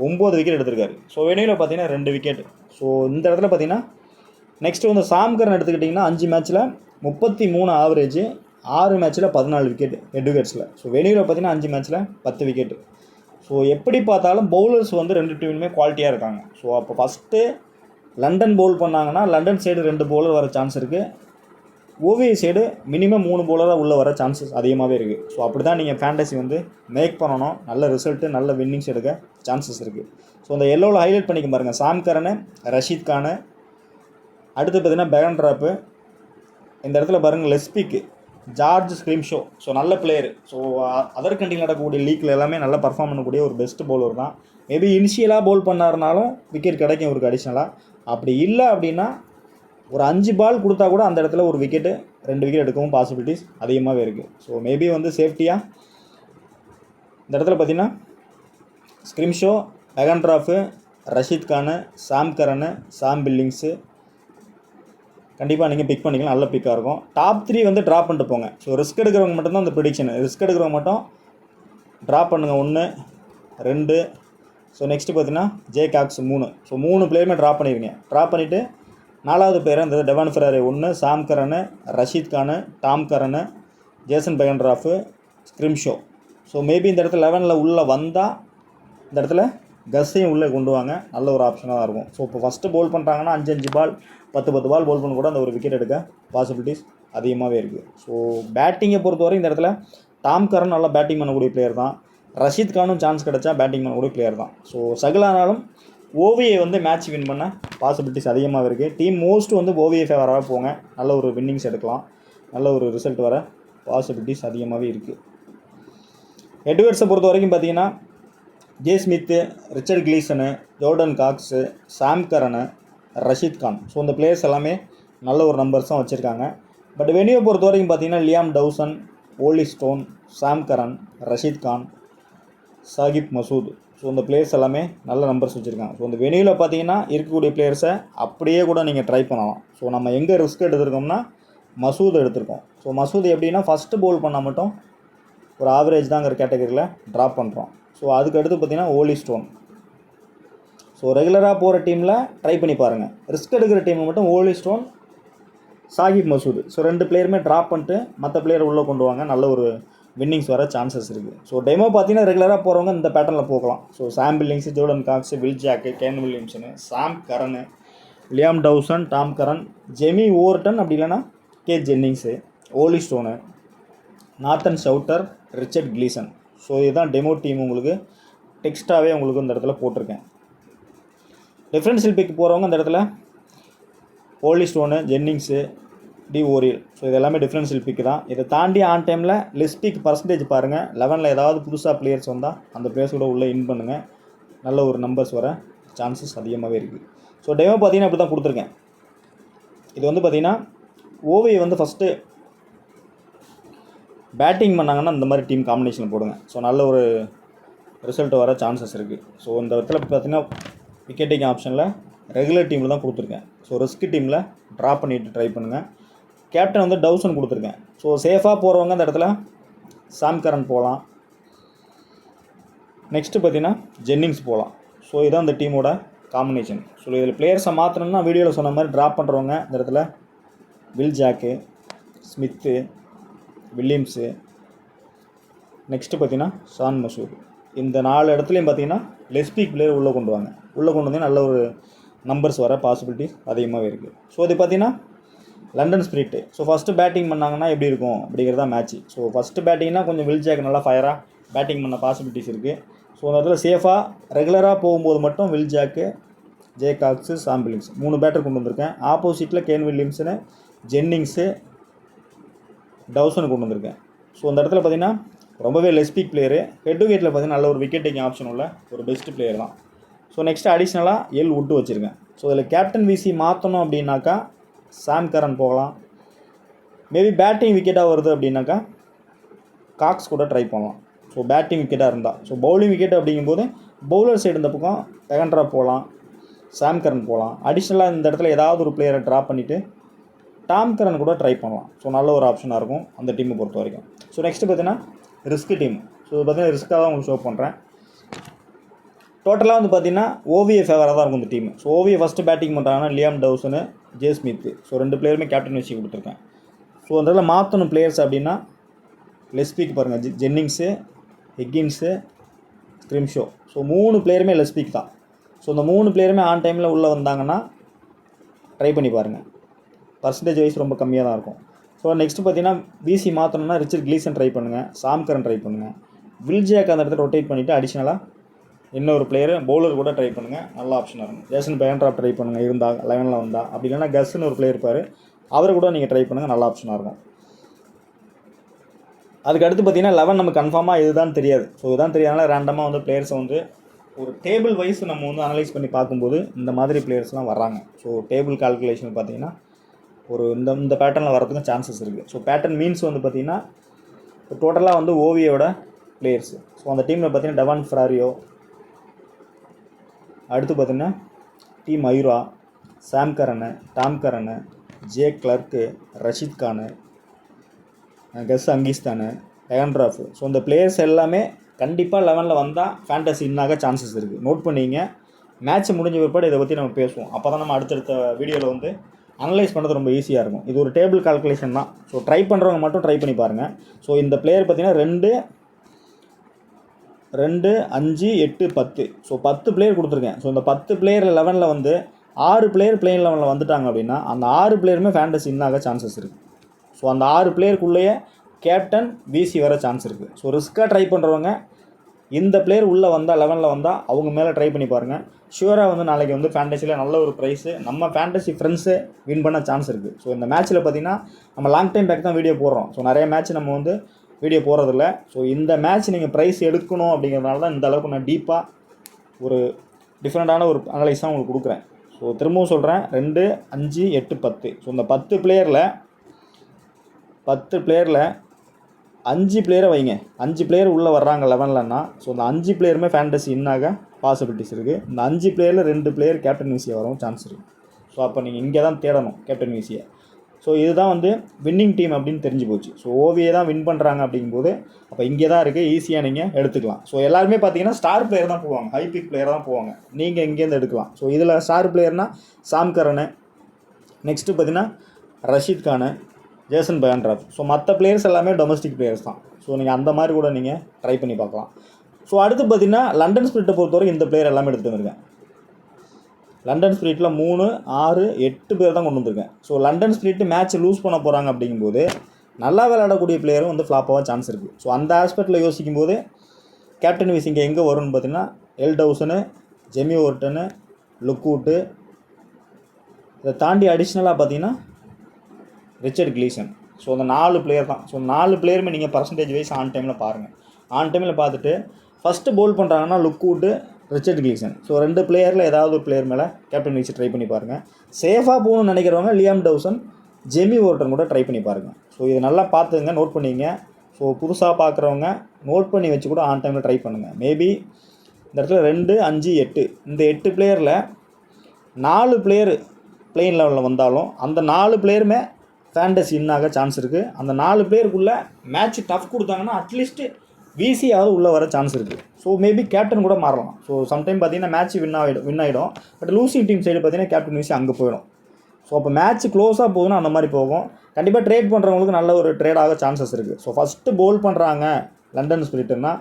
9 விக்கெட் எடுத்திருக்காரு. ஸோ வெனியூவில் பார்த்தீங்கன்னா 2 விக்கெட். ஸோ இந்த இடத்துல பார்த்தீங்கன்னா நெக்ஸ்ட்டு வந்து சாம் கரன் எடுத்துக்கிட்டிங்கன்னா 5 மேட்ச்சில் 33 ஆவரேஜ், 6 மேட்ச்சில் 14 விக்கெட் ஹெட்விகேட்ஸில். ஸோ வெனியூவில் பார்த்தீங்கன்னா 5 மேட்ச்சில் 10 விக்கெட். ஸோ எப்படி பார்த்தாலும் பவுலர்ஸ் வந்து 2 டீமுமே குவாலிட்டியாக இருக்காங்க. ஸோ அப்போ ஃபஸ்ட்டு லண்டன் பவுல் பண்ணாங்கன்னா லண்டன் சைடு 2 பவுலர் வர சான்ஸ் இருக்குது. ஓவிஐ சைடு மினிமம் 3 பவுலராக உள்ளே வர சான்சஸ் அதிகமாகவே இருக்குது. ஸோ அப்படி தான் நீங்கள் ஃபேண்டசி வந்து மேக் பண்ணணும். நல்ல ரிசல்ட்டு, நல்ல வின்னிங்ஸ் எடுக்க சான்சஸ் இருக்குது. ஸோ அந்த எல்லோவில் ஹைலைட் பண்ணிக்க பாருங்கள், சாம் கரனு, ரஷீத் கானு, அடுத்து பார்த்தீங்கன்னா பெகன் ட்ராப்பு, இந்த இடத்துல பாருங்கள் லெஸ்பிக்கு ஜார்ஜ் ஸ்க்ரீம்ஷோ. ஸோ நல்ல பிளேயர். ஸோ அதர் கண்ட்ரியில் நடக்கக்கூடிய லீக்கில் எல்லாமே நல்லா பர்ஃபார்ம் பண்ணக்கூடிய ஒரு பெஸ்ட் பவுலர் தான். மேபி இனிஷியலாக பவுல் பண்ணாருனாலும் விக்கெட் கிடைக்கும் இவருக்கு அடிஷ்னலாக. அப்படி இல்லை அப்படின்னா ஒரு 5 பால் கொடுத்தா கூட அந்த இடத்துல ஒரு விக்கெட்டு 2 விக்கெட் எடுக்கவும் பாசிபிலிட்டிஸ் அதிகமாகவே இருக்குது. ஸோ மேபி வந்து சேஃப்டியாக இந்த இடத்துல பார்த்தீங்கன்னா ஸ்க்ரிம்ஷோ, பெகன் ட்ராஃபு, ரஷீத் கானு, சாம் கரனு, சாம் பில்லிங்ஸு கண்டிப்பாக நீங்கள் பிக் பண்ணிக்கலாம். நல்ல பிக்காக இருக்கும். டாப் 3 வந்து ட்ராப் பண்ணிட்டு போங்க. ஸோ ரிஸ்க் எடுக்கிறவங்க மட்டும்தான் அந்த ப்ரிடிக்ஷன். ரிஸ்க் எடுக்கிறவங்க மட்டும் ட்ராப் பண்ணுங்கள் 1 2. ஸோ நெக்ஸ்ட்டு பார்த்தீங்கன்னா ஜே காக்ஸ் 3. ஸோ 3 பிளேயருமே ட்ராப் பண்ணிடுங்க. ட்ராப் பண்ணிவிட்டு 4வது பிளேயர் இந்த Devon Ferreira 1, Sam Curran, Rashid Khan, Tom Curran, Jason Behrendorff, Scrimshaw. So maybe இந்த இடத்துல 11ல் உள்ளே வந்தால் இந்த இடத்துல கஸ்ஸையும் உள்ளே கொண்டு வாங்க. நல்ல ஒரு ஆப்ஷனாக தான் இருக்கும். ஸோ இப்போ ஃபஸ்ட்டு பவுல் பண்ணுறாங்கன்னா 5 பால் 10 பால் பவுல் பண்ண கூட அந்த ஒரு விக்கெட் எடுக்க பாசிபிலிட்டிஸ் அதிகமாகவே இருக்குது. ஸோ பேட்டிங்கை பொறுத்தவரை இந்த இடத்துல டாம் கரன் நல்லா பேட்டிங் பண்ணக்கூடிய பிளேயர் தான். ரஷீத் கானும் சான்ஸ் கிடச்சா பேட்டிங் பண்ணக்கூடிய பிளேயர் தான். ஸோ சகலானாலும் ஓவியை வந்து மேட்ச் வின் பண்ண பாசிபிலிட்டிஸ் அதிகமாக இருக்குது. டீம் மோஸ்ட் வந்து ஓவியை ஃபேவராக போங்க. நல்ல ஒரு வின்னிங்ஸ் எடுக்கலாம். நல்ல ஒரு ரிசல்ட் வர பாசிபிலிட்டிஸ் அதிகமாகவே இருக்குது. எட்வர்ட்ஸை பொறுத்த வரைக்கும் பார்த்தீங்கன்னா ஜே ஸ்மித்து, ரிச்சர்ட் கிளீசனு, ஜோர்டன் காக்ஸு, சாம் கரனு, ரஷீத் கான். ஸோ இந்த பிளேயர்ஸ் எல்லாமே நல்ல ஒரு நம்பர்ஸும் வச்சுருக்காங்க. பட் வெனியூவை பொறுத்த வரைக்கும் பார்த்தீங்கன்னா லியாம் டவுசன், ஓலி ஸ்டோன், சாம் கரன், ரஷீத் கான், சாகிப் மசூத். ஸோ இந்த பிளேயர்ஸ் எல்லாமே நல்ல நம்பர்ஸ் வச்சுருக்காங்க. ஸோ இந்த வெனியூவில் பார்த்தீங்கன்னா இருக்கக்கூடிய பிளேயர்ஸை அப்படியே கூட நீங்கள் ட்ரை பண்ணலாம். ஸோ நம்ம எங்கே ரிஸ்க் எடுத்துருக்கோம்னா மசூத் எடுத்திருக்கோம். ஸோ மசூத் எப்படின்னா ஃபஸ்ட்டு பவுல் பண்ணால் மட்டும் ஒரு ஆவரேஜ் தாங்கிற கேட்டகரியில் ட்ராப் பண்ணுறோம். ஸோ அதுக்கு அடுத்து பார்த்தீங்கன்னா ஓலி ஸ்டோன். ஸோ ரெகுலராக போகிற டீமில் ட்ரை பண்ணி பாருங்கள். ரிஸ்க் எடுக்கிற டீமில் மட்டும் Olly Stone, Saqib Masood. So 2 பிளேயருமே ட்ராப் பண்ணிட்டு மற்ற பிளேயர் உள்ளே கொண்டு வாங்க. நல்ல ஒரு வின்னிங்ஸ் வர சான்சஸ் இருக்குது. ஸோ டெமோ பார்த்தீங்கன்னா ரெகுலராக போகிறவங்க இந்த பேட்டர்னில் போகலாம். So Sam Billings, Jordan Cox, Will Jacks, Kane Williamson, Sam Curran, Liam Dawson, Tom Curran, Jamie Overton, அப்படி இல்லைனா K Jennings, Olly Stone, Nathan Sowter, Richard Gleeson. So இதுதான் டெமோ டீம். உங்களுக்கு டெக்ஸ்ட்டாகவே உங்களுக்கு இந்த இடத்துல போட்டிருக்கேன். டிஃப்ரென்ஷியல் பிக் போகிறவங்க இந்த இடத்துல ஓலி ஸ்டோனு, ஜென்னிங்ஸு, டி ஓரியல். ஸோ இது எல்லாமே டிஃப்ரென்ஷியல் பிக் தான். இதை தாண்டி ஆன் டைமில் லிஸ்ட் பிக் பர்சன்டேஜ் பாருங்கள். 11ல் ஏதாவது புதுசாக பிளேயர்ஸ் வந்தால் அந்த பிளேயர்ஸ் கூட உள்ளே இன் பண்ணுங்கள். நல்ல ஒரு நம்பர்ஸ் வர சான்சஸ் அதிகமாகவே இருக்குது. ஸோ டெமோ பார்த்தீங்கன்னா இப்படி தான் கொடுத்துருக்கேன். இது வந்து பார்த்திங்கன்னா ஓவியை வந்து ஃபஸ்ட்டு பேட்டிங் பண்ணாங்கன்னா இந்த மாதிரி டீம் காம்பினேஷன் போடுங்க. ஸோ நல்ல ஒரு ரிசல்ட் வர சான்சஸ் இருக்குது. ஸோ இந்த இடத்துல பார்த்திங்கன்னா விக்கெட்டிங் ஆப்ஷனில் ரெகுலர் டீமில் தான் கொடுத்துருக்கேன். ஸோ ரிஸ்க் டீமில் ட்ராப் பண்ணிவிட்டு ட்ரை பண்ணுங்கள். கேப்டன் வந்து டவுசன் கொடுத்துருக்கேன். ஸோ சேஃபாக போகிறவங்க இந்த இடத்துல சாம் கரன் போகலாம். நெக்ஸ்ட்டு பார்த்தீங்கன்னா ஜென்னிங்ஸ் போகலாம். ஸோ இதுதான் இந்த டீமோட காம்பினேஷன். ஸோ இதில் பிளேயர்ஸை மாற்றணும்னா வீடியோவில் சொன்ன மாதிரி ட்ராப் பண்ணுறவங்க இந்த இடத்துல will jack, Smith, Williams, next பார்த்தீங்கன்னா ஷான் மசூத். இந்த 4 இடத்துலையும் பார்த்தீங்கன்னா லெஸ்பிக் பிளேயர் உள்ளே கொண்டு வாங்க. உள்ளே கொண்டு வந்து நல்ல ஒரு நம்பர்ஸ் வர பாசிபிலிட்டிஸ் அதிகமாகவே இருக்குது. ஸோ இது பார்த்தீங்கன்னா London spirit. So first batting பண்ணாங்கன்னா எப்படி இருக்கும் அப்படிங்கிறதா மேட்ச்சு. ஸோ ஃபஸ்ட்டு பேட்டிங்னா கொஞ்சம் வில் ஜாக் நல்லா ஃபயராக பேட்டிங் பண்ண பாசிபிலிட்டிஸ் இருக்குது. ஸோ அந்த இடத்துல சேஃபாக ரெகுலராக போகும்போது மட்டும் Will Jacks, J Cox, Sam Billings 3 batter கொண்டு வந்திருக்கேன். ஆப்போசிட்டில் கேன் வில்லியம்ஸனு, ஜென்னிங்ஸு, டவுசன் கொண்டு வந்திருக்கேன். ஸோ அந்த இடத்துல பார்த்தீங்கன்னா ரொம்பவே லெஸ்பிக் பிளேயரு. ஹெட் டு ஹெட்டில் பார்த்தீங்கன்னா நல்ல ஒரு விக்கெட் டேக்கிங் ஆப்ஷன் உள்ள ஒரு பெஸ்ட் பிளேயர் தான். ஸோ நெக்ஸ்ட்டு அடிஷ்னலாக எல் வுட்டு வச்சுருக்கேன். ஸோ இதில் கேப்டன் விசி மாற்றணும் அப்படின்னாக்கா சாம் கரன் போகலாம். மேபி பேட்டிங் விக்கெட்டாக வருது அப்படின்னாக்கா காக்ஸ் கூட ட்ரை பண்ணலாம். ஸோ பேட்டிங் விக்கெட்டாக இருந்தால். ஸோ பவுலிங் விக்கெட் அப்படிங்கும்போது பவுலர் சைடு இந்த பக்கம் பெகன்ட்ரா போகலாம், சாம் கரன் போகலாம். அடிஷ்னலாக இந்த இடத்துல ஏதாவது ஒரு பிளேயரை ட்ராப் பண்ணிவிட்டு டாம் கரன் கூட ட்ரை பண்ணலாம். ஸோ நல்ல ஒரு ஆப்ஷனாக இருக்கும் அந்த டீமை பொறுத்த வரைக்கும். ஸோ நெக்ஸ்ட்டு பார்த்தீங்கன்னா ரிஸ்க் டீம். ஸோ பார்த்தீங்கன்னா ரிஸ்க்காக தான் உங்களுக்கு ஷோ பண்ணுறேன். டோட்டலாக வந்து பார்த்தீங்கன்னா ஓவிய ஃபேவராக தான் இருக்கும் இந்த டீம். ஸோ ஓவிய ஃபஸ்ட்டு பேட்டிங் பண்ணுறாங்கன்னா Liam Dawson, J Smith. So 2 பிளேயருமே கேப்டன் வச்சு கொடுத்துருக்கேன். ஸோ அந்த இதில் மாற்றணும் பிளேயர்ஸ் அப்படின்னா லெஸ்பீக் பாருங்கள், ஜென்னிங்ஸு, ஹிக்கின்ஸு, ஸ்க்ரிம்ஷோ. ஸோ 3 பிளேயருமே லெஸ்பீக் தான். ஸோ இந்த 3 பிளேயருமே ஆன் டைமில் உள்ளே வந்தாங்கன்னா ட்ரை பண்ணி பாருங்கள். பர்சன்டேஜ் வைஸ் ரொம்ப கம்மியாக தான் இருக்கும். ஸோ நெக்ஸ்ட்டு பார்த்தீங்கன்னா பிசி மாற்றணும்னா ரிச்சர்ட் கிளீசன் ட்ரை பண்ணுங்கள், சாம் கரன் ட்ரை பண்ணுங்கள். வில்ஜாக் அந்த இடத்துல ரொட்டேட் பண்ணிவிட்டு அடிஷ்னலாக இன்னொரு பிளேயர் பவுலர் கூட ட்ரை பண்ணுங்கள். நல்ல ஆப்ஷனாக இருக்கும். ஜேசன் பெகன்ட்ரா ட்ரை பண்ணுங்கள் இருந்தால் 11ல் வந்தால். அப்படி இல்லைன்னா கஸ்ன்னு ஒரு பிளேயர் இருப்பார், அவரை கூட நீங்கள் ட்ரை பண்ணுங்கள். நல்ல ஆப்ஷனாக இருக்கும். அதுக்கு அடுத்து பார்த்தீங்கன்னா 11 நமக்கு கன்ஃபார்மாக இதுதான் தெரியாது. ஸோ இதுதான் தெரியாதனால ரேண்டமாக வந்து பிளேயர்ஸை வந்து ஒரு டேபிள் வைஸ் நம்ம வந்து அனலைஸ் பண்ணி பார்க்கும்போது இந்த மாதிரி பிளேயர்ஸ்லாம் வர்றாங்க. ஸோ டேபிள் கால்குலேஷன் பார்த்தீங்கன்னா ஒரு இந்த பேட்டர்னில் வரதுக்கும் சான்சஸ் இருக்குது. ஸோ பேட்டர்ன் மீன்ஸ் வந்து பார்த்திங்கன்னா டோட்டலாக வந்து ஓவியோட பிளேயர்ஸு. ஸோ அந்த டீமில் பார்த்தீங்கன்னா டெவான் ஃப்ராரியோ, அடுத்து பார்த்திங்கன்னா டி மயூரா, Sam Curran, Tom Curran, J Clark, Rashid Khan, Gus அங்கிஸ்தானு, பெகன்ட்ராஃபு. So இந்த பிளேயர்ஸ் எல்லாமே கண்டிப்பாக 11ல் வந்தால் ஃபேண்டசி இன்னாக சான்சஸ் இருக்குது. நோட் பண்ணிங்க. மேட்ச் முடிஞ்ச பிற்பாடு இதை பற்றி நம்ம பேசுவோம். அப்போ தான் நம்ம அடுத்தடுத்த வீடியோவில் வந்து அனலைஸ் பண்ணுறது ரொம்ப ஈஸியாக இருக்கும். இது ஒரு டேபிள் கால்குலேஷன் தான். ஸோ ட்ரை பண்ணுறவங்க மட்டும் ட்ரை பண்ணி பாருங்கள். ஸோ இந்த பிளேயர் பார்த்திங்கன்னா 2, 5, 8, 10. ஸோ 10 பிளேயர் கொடுத்துருக்கேன். ஸோ இந்த 10 பிளேயர் 11ல் வந்து 6 பிளேயர் பிளேயிங் 11ல் வந்துட்டாங்க அப்படின்னா அந்த 6 பிளேயருமே ஃபேண்டசி இன்னாக சான்சஸ் இருக்குது. ஸோ அந்த 6 பிளேயருக்குள்ளேயே கேப்டன் விசி வர சான்ஸ் இருக்குது. ஸோ ரிஸ்க்காக ட்ரை பண்ணுறவங்க இந்த பிளேயர் உள்ளே வந்தால் 11ல் வந்தால் அவங்க மேலே ட்ரை பண்ணி பாருங்கள். ஷுவராக வந்து நாளைக்கு வந்து ஃபேண்டசியில் நல்ல ஒரு ப்ரைஸு நம்ம ஃபேண்டசி ஃப்ரெண்ட்ஸு வின் பண்ண சான்ஸ் இருக்குது. ஸோ இந்த மேட்ச்சில் பார்த்திங்கன்னா நம்ம லாங் டைம் பேக் தான் வீடியோ போடுறோம். ஸோ நிறைய மேட்ச் நம்ம வந்து வீடியோ போடுறதில்ல. ஸோ இந்த மேட்ச் நீங்கள் ப்ரைஸ் எடுக்கணும் அப்படிங்கிறதுனால தான் இந்த அளவுக்கு நான் டீப்பாக ஒரு டிஃப்ரெண்ட்டான ஒரு அனலைஸ் தான் உங்களுக்கு கொடுக்குறேன். ஸோ திரும்பவும் சொல்கிறேன், 2, 5, 8, 10. ஸோ இந்த 10 பிளேயரில் 5 பிளேயரை வைங்க. 5 பிளேயர் உள்ளே வர்றாங்க 11லன்னா ஸோ இந்த 5 பிளேயருமே ஃபேண்டசி இன்னாக பாசிபிலிட்டிஸ் இருக்குது. இந்த 5 பிளேயரில் 2 பிளேயர் கேப்டன் விசியை வரவும் சான்ஸ் இருக்குது. ஸோ அப்போ நீங்கள் இங்கே தான் தேடணும் கேப்டன் விசியை. ஸோ இதுதான் வந்து வின்னிங் டீம் அப்படின்னு தெரிஞ்சு போச்சு. ஸோ ஓவியை தான் வின் பண்ணுறாங்க அப்படிங்கும்போது அப்போ இங்கே தான் இருக்குது, ஈஸியாக நீங்கள் எடுத்துக்கலாம். ஸோ எல்லாருமே பார்த்தீங்கன்னா ஸ்டார் பிளேயர் தான் போவாங்க, ஹை பிக் பிளேயர் தான் போவாங்க. நீங்கள் இங்கேருந்து எடுக்கலாம். ஸோ இதில் ஸ்டார் பிளேயர்னால் சாம் கரனு, நெக்ஸ்ட்டு பார்த்தீங்கன்னா ரஷித் கானு, ஜேசன் பெகன்ட்ரா. ஸோ மற்ற பிளேயர்ஸ் எல்லாமே டொமஸ்டிக் பிளேயர்ஸ் தான். ஸோ நீங்கள் அந்த மாதிரி கூட நீங்கள் ட்ரை பண்ணி பார்க்கலாம். ஸோ அடுத்து பார்த்தீங்கன்னா லண்டன் ஸ்பிரிட்டை பொறுத்தவரைக்கும் இந்த பிளேயர் எல்லாமே எடுத்துகிட்டு வந்திருக்கேன். லண்டன் ஸ்பிரிட்டில் 3, 6, 8 பேர் தான் கொண்டு வந்திருக்கேன். So London spirit match loose பண்ண போகிறாங்க அப்படிங்கும்போது நல்லா விளையாடக்கூடிய பிளேயரும் வந்து ஃப்ளாப் ஆக சான்ஸ் இருக்குது. ஸோ அந்த ஆஸ்பெக்டில் யோசிக்கும்போது கேப்டன் விஸ் இங்கே எங்கே வரும்னு பார்த்தீங்கன்னா எல் டவுசனு, ஜெமி ஓர்டனு, லுக்கூட்டு, இதை தாண்டி அடிஷ்னலாக பார்த்தீங்கன்னா ரிச்சர்ட் கிளீசன். ஸோ அந்த 4 பிளேயர் தான். ஸோ 4 பிளேயருமே நீங்கள் பர்சன்டேஜ் வைஸ் ஆன் டைமில் பாருங்கள். ஆன் டைமில் பார்த்துட்டு ஃபஸ்ட்டு போல் பண்ணுறாங்கன்னா லுக்கூட்டு, ரிச்சர்ட் கிளீசன். ஸோ 2 பிளேயரில் ஏதாவது ஒரு பிளேயர் மேலே கேப்டன் வச்சு ட்ரை பண்ணி பாருங்கள். சேஃபாக போகணும்னு நினைக்கிறவங்க லியாம் டவுசன், ஜெமி ஓர்டன் கூட ட்ரை பண்ணி பாருங்கள். ஸோ இது நல்லா பார்த்துங்க, நோட் பண்ணிங்க. ஸோ புதுசாக பார்க்குறவங்க நோட் பண்ணி வச்சு கூட ஆன் டைமில் ட்ரை பண்ணுங்கள். மேபி இந்த இடத்துல 2, 5, 8 இந்த 8 பிளேயரில் 4 பிளேயர் பிளேயிங் லெவலில் வந்தாலும் அந்த 4 பிளேயருமே ஃபேண்டசி இன்னாக சான்ஸ் இருக்குது. அந்த 4 பிளேயருக்குள்ளே மேட்ச் டஃப் கொடுத்தாங்கன்னா அட்லீஸ்ட்டு விசியாவது உள்ளே வர சான்ஸ் இருக்குது. ஸோ மேபி கேப்டன் கூட மாறலாம். ஸோ சம்டைம் பார்த்தீங்கன்னா மேட்ச் வின் ஆகிடும். பட் லூசிங் டீம் சைடு பார்த்தீங்கன்னா கேப்டன் விசி அங்கே போயிடும். ஸோ அப்போ மேட்ச் க்ளோஸாக போகுதுன்னா அந்த மாதிரி போகும். கண்டிப்பாக ட்ரேட் பண்ணுறவங்களுக்கு நல்ல ஒரு ட்ரேடாக சான்சஸ் இருக்குது. ஸோ ஃபஸ்ட்டு போல் பண்ணுறாங்க லண்டன் ஸ்பிரிட்டுன்னா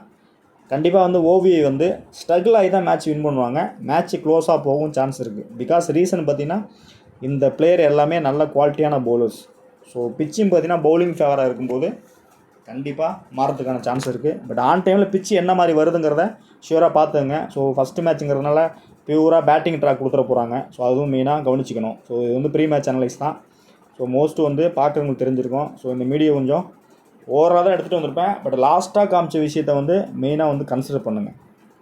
கண்டிப்பாக வந்து ஓவியை வந்து ஸ்ட்ரகிள் ஆகி தான் மேட்ச் வின் பண்ணுவாங்க. மேட்ச் க்ளோஸாக போகும் சான்ஸ் இருக்குது. பிகாஸ் ரீசன் பார்த்தீங்கன்னா இந்த பிளேயர் எல்லாமே நல்ல குவாலிட்டியான பவுலர்ஸ். ஸோ பிச்சும் பார்த்தீங்கன்னா பவுலிங் ஃபேவராக இருக்கும்போது கண்டிப்பாக மாறதுக்கான சான்ஸ் இருக்குது. பட் ஆன் டைமில் பிச்சு என்ன மாதிரி வருதுங்கிறத ஷியூராக பார்த்துங்க. ஸோ ஃபஸ்ட்டு மேட்ச்சுங்கிறதுனால பியூராக பேட்டிங் ட்ராக் கொடுத்துட போகிறாங்க. ஸோ அதுவும் மெயினாக கவனிச்சிக்கணும். ஸோ இது வந்து ப்ரீ மேட்ச் அனலைஸ் தான். ஸோ மோஸ்ட்டு வந்து பார்க்குறவங்களுக்கு தெரிஞ்சிருக்கும். ஸோ இந்த மீடியோ கொஞ்சம் ஓவராக தான் எடுத்துகிட்டு வந்திருப்பேன். பட் லாஸ்ட்டாக காமிச்ச விஷயத்தை வந்து மெயினாக வந்து கன்சிடர் பண்ணுங்கள்.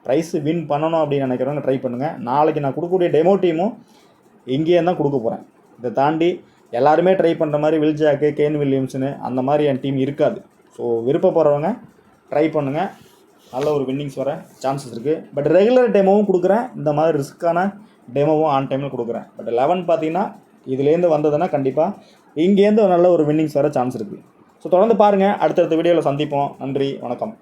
ப்ரைஸ் வின் பண்ணணும் அப்படின்னு நினைக்கிறவங்க ட்ரை பண்ணுங்கள். நாளைக்கு நான் கொடுக்கக்கூடிய டெமோ டீமும் இங்கேயே தான் கொடுக்க போகிறேன். இதை தாண்டி எல்லாருமே ட்ரை பண்ணுற மாதிரி வில்ஜாக்கு, கேன் வில்லியம்ஸுன்னு அந்த மாதிரி என் டீம் இருக்காது. ஸோ விருப்பப்படுறவங்க ட்ரை பண்ணுங்கள், நல்ல ஒரு வின்னிங்ஸ் வர சான்சஸ் இருக்குது. பட் ரெகுலர் டெமோவும் கொடுக்குறேன், இந்த மாதிரி ரிஸ்க்கான டெமோவும் ஆன் டைமில் கொடுக்குறேன். பட் 11 பார்த்தீங்கன்னா இதுலேருந்து வந்ததுன்னா கண்டிப்பாக இங்கேருந்து நல்ல ஒரு வின்னிங்ஸ் வர சான்ஸ் இருக்குது. ஸோ தொடர்ந்து பாருங்கள், அடுத்தடுத்த வீடியோவில் சந்திப்போம். நன்றி, வணக்கம்.